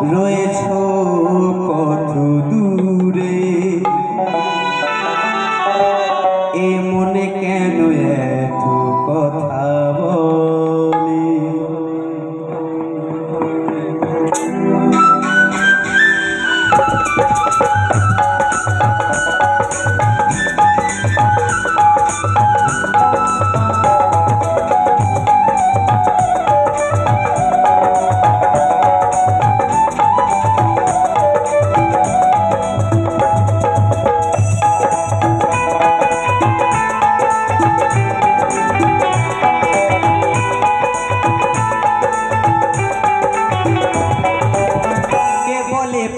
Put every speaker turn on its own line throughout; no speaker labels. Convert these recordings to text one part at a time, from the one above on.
রয়েছ কত দূরে, এ মনে কেন এত কথা বলে।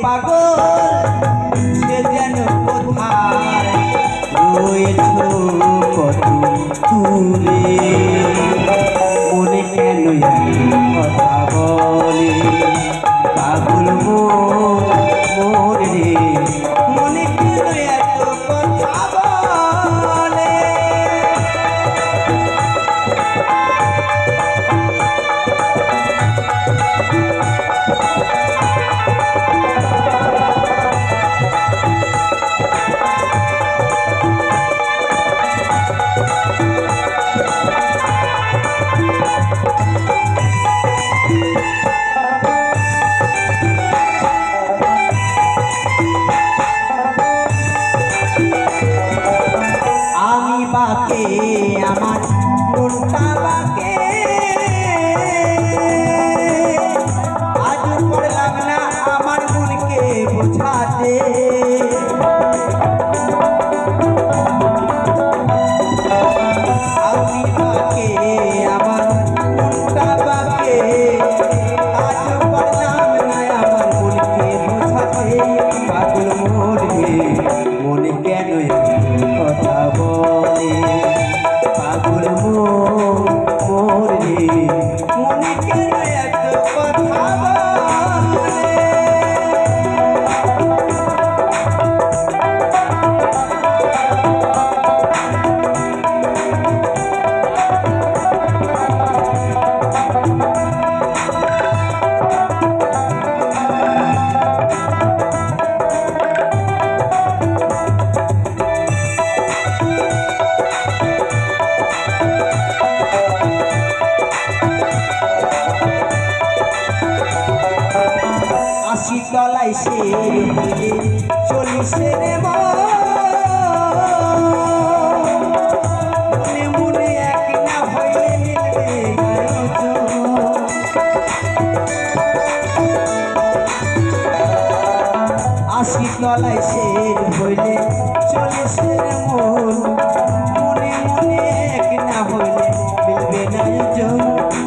পাগল সে যেন কোথায় রয়েছ কত দূরে, মনে কেন কথা বলে। পাগল মোর রে, মনে কেন এত কথা বলে। বাকে আমার মনটা বাকে, আজ পড়লাম না আমার মনকে বোঝাতে। আমি বাকে আমার মনটা বাকে, আজ পড়লাম না আমার মনকে বোঝাতে। পাগল মোরে, মনে কেন কথা বলে। পাগল মোর রে, মনে কেন এত কথা বলে। তলায় সে চলিসে রে মনে মনে এক না হইলে মিলবে আশি তলায় সে হইলে চলিসে রে মনে মনে এক না হইলে মিলবে না।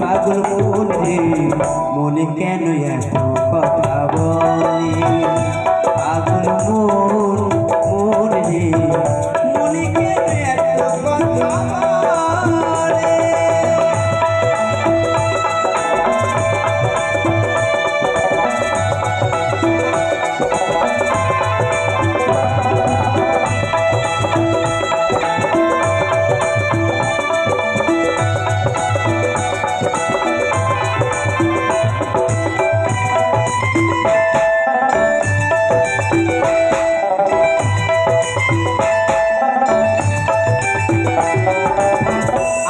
পাগল মন রে, মনে কেন এত কথা বলে। পাগল মোর রে, মনে কেন এত কথা বলে।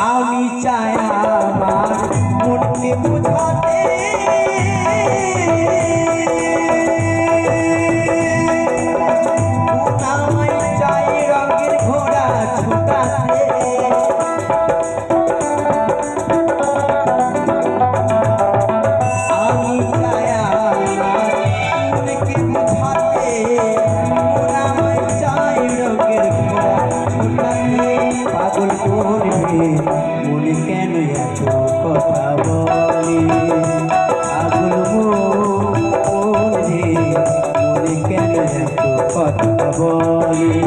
আমি চাই আমার মনকে বুঝাতে, আমায় চাই রঙের ঘোড়া ছুটাতে। আমি চাই আমার মনকে বুঝাতে, আমায় চাই রঙের ঘোড়া ছুটাতে। পাগল মোরে, মনে কেন এত কথা বলে। পাগল মোরে, মনে কেন এত কথা বলে।